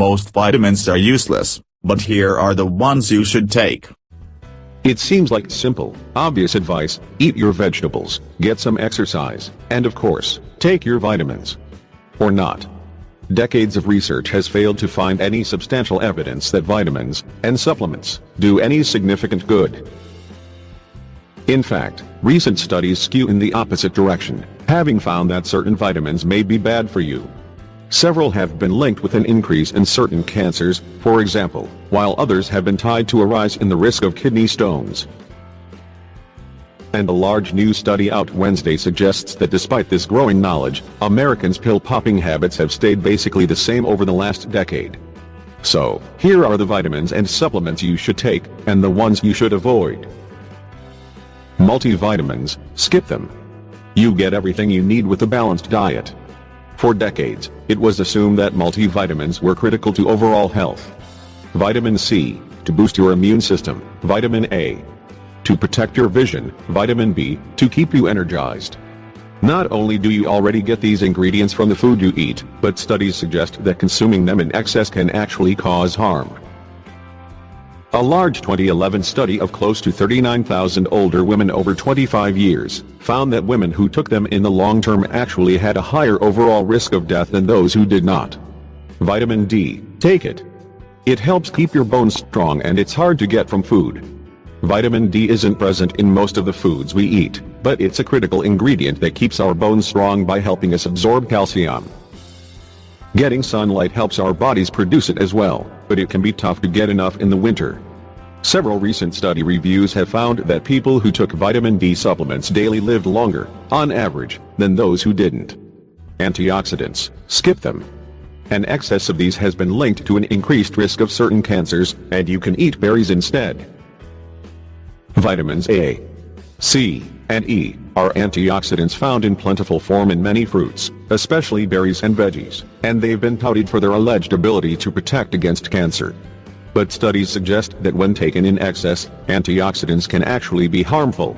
Most vitamins are useless, but here are the ones you should take. It seems like simple, obvious advice: eat your vegetables, get some exercise, and of course, take your vitamins. Or not. Decades of research has failed to find any substantial evidence that vitamins and supplements do any significant good. In fact, recent studies skew in the opposite direction, having found that certain vitamins may be bad for you. Several have been linked with an increase in certain cancers, for example, while others have been tied to a rise in the risk of kidney stones. And a large new study out Wednesday suggests that despite this growing knowledge, Americans' pill-popping habits have stayed basically the same over the last decade. So, here are the vitamins and supplements you should take, and the ones you should avoid. Multivitamins, skip them. You get everything you need with a balanced diet. For decades, it was assumed that multivitamins were critical to overall health. Vitamin C, to boost your immune system; vitamin A, to protect your vision; vitamin B, to keep you energized. Not only do you already get these ingredients from the food you eat, but studies suggest that consuming them in excess can actually cause harm. A large 2011 study of close to 39,000 older women over 25 years found that women who took them in the long term actually had a higher overall risk of death than those who did not. Vitamin D, take it. It helps keep your bones strong and it's hard to get from food. Vitamin D isn't present in most of the foods we eat, but it's a critical ingredient that keeps our bones strong by helping us absorb calcium. Getting sunlight helps our bodies produce it as well, but it can be tough to get enough in the winter. Several recent study reviews have found that people who took vitamin D supplements daily lived longer, on average, than those who didn't. Antioxidants, skip them. An excess of these has been linked to an increased risk of certain cancers, and you can eat berries instead. Vitamins A, C, and E are antioxidants found in plentiful form in many fruits, especially berries and veggies, and they've been touted for their alleged ability to protect against cancer. But studies suggest that when taken in excess, antioxidants can actually be harmful.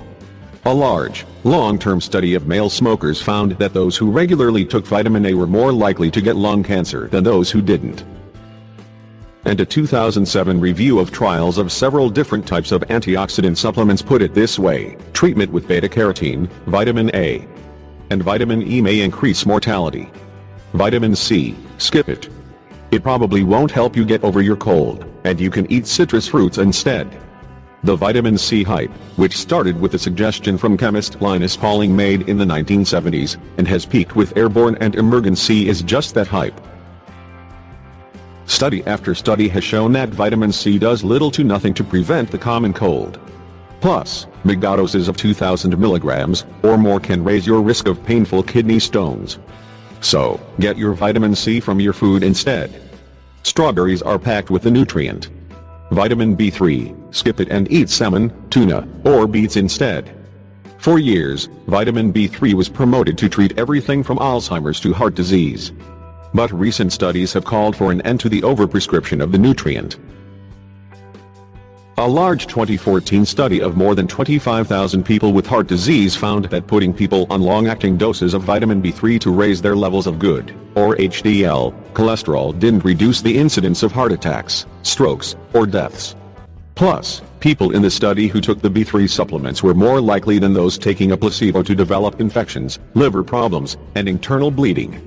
A large, long-term study of male smokers found that those who regularly took vitamin A were more likely to get lung cancer than those who didn't. And a 2007 review of trials of several different types of antioxidant supplements put it this way: treatment with beta-carotene, vitamin A, and vitamin E may increase mortality. Vitamin C, skip it. It probably won't help you get over your cold, and you can eat citrus fruits instead. The vitamin C hype, which started with a suggestion from chemist Linus Pauling made in the 1970s, and has peaked with airborne and emergen C, is just that hype. Study after study has shown that vitamin C does little to nothing to prevent the common cold. Plus, megadoses of 2,000 milligrams or more can raise your risk of painful kidney stones. So, get your vitamin C from your food instead. Strawberries are packed with the nutrient vitamin B3, skip it and eat salmon, tuna, or beets instead. For years, vitamin B3 was promoted to treat everything from Alzheimer's to heart disease. But recent studies have called for an end to the overprescription of the nutrient. A large 2014 study of more than 25,000 people with heart disease found that putting people on long-acting doses of vitamin B3 to raise their levels of good, or HDL, cholesterol didn't reduce the incidence of heart attacks, strokes, or deaths. Plus, people in the study who took the B3 supplements were more likely than those taking a placebo to develop infections, liver problems, and internal bleeding.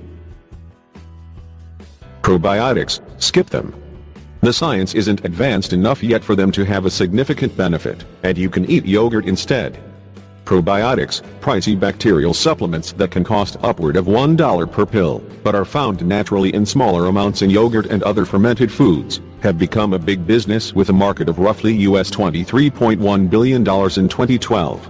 Probiotics, skip them. The science isn't advanced enough yet for them to have a significant benefit, and you can eat yogurt instead. Probiotics, pricey bacterial supplements that can cost upward of $1 per pill, but are found naturally in smaller amounts in yogurt and other fermented foods, have become a big business with a market of roughly US $23.1 billion in 2012.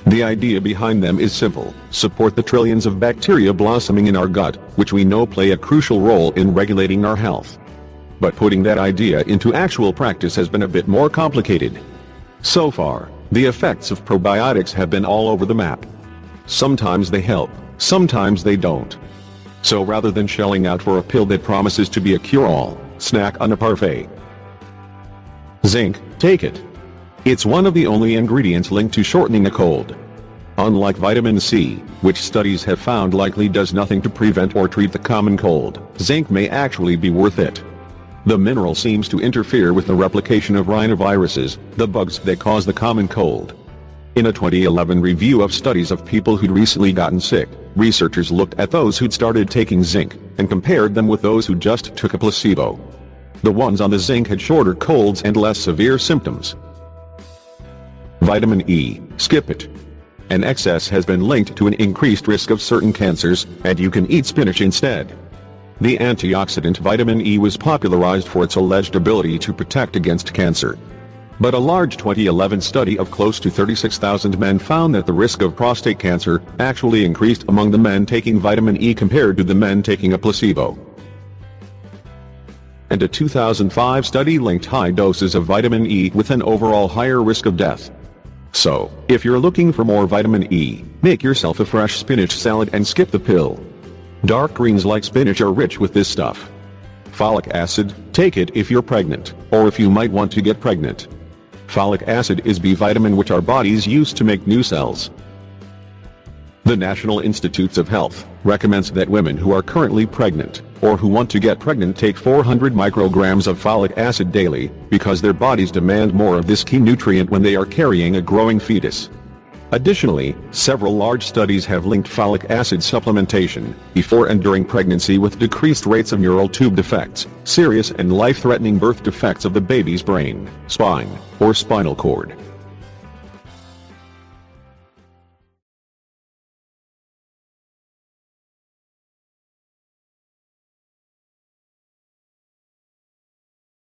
The idea behind them is simple: support the trillions of bacteria blossoming in our gut, which we know play a crucial role in regulating our health. But putting that idea into actual practice has been a bit more complicated. So far, the effects of probiotics have been all over the map. Sometimes they help, sometimes they don't. So rather than shelling out for a pill that promises to be a cure-all, snack on a parfait. Zinc, take it. It's one of the only ingredients linked to shortening a cold. Unlike vitamin C, which studies have found likely does nothing to prevent or treat the common cold, zinc may actually be worth it. The mineral seems to interfere with the replication of rhinoviruses, the bugs that cause the common cold. In a 2011 review of studies of people who'd recently gotten sick, researchers looked at those who'd started taking zinc, and compared them with those who just took a placebo. The ones on the zinc had shorter colds and less severe symptoms. Vitamin E, skip it. An excess has been linked to an increased risk of certain cancers, and you can eat spinach instead. The antioxidant vitamin E was popularized for its alleged ability to protect against cancer. But a large 2011 study of close to 36,000 men found that the risk of prostate cancer actually increased among the men taking vitamin E compared to the men taking a placebo. And a 2005 study linked high doses of vitamin E with an overall higher risk of death. So, if you're looking for more vitamin E, make yourself a fresh spinach salad and skip the pill. Dark greens like spinach are rich with this stuff. Folic acid, take it if you're pregnant, or if you might want to get pregnant. Folic acid is B vitamin which our bodies use to make new cells. The National Institutes of Health recommends that women who are currently pregnant, or who want to get pregnant take 400 micrograms of folic acid daily, because their bodies demand more of this key nutrient when they are carrying a growing fetus. Additionally, several large studies have linked folic acid supplementation before and during pregnancy with decreased rates of neural tube defects, serious and life-threatening birth defects of the baby's brain, spine, or spinal cord.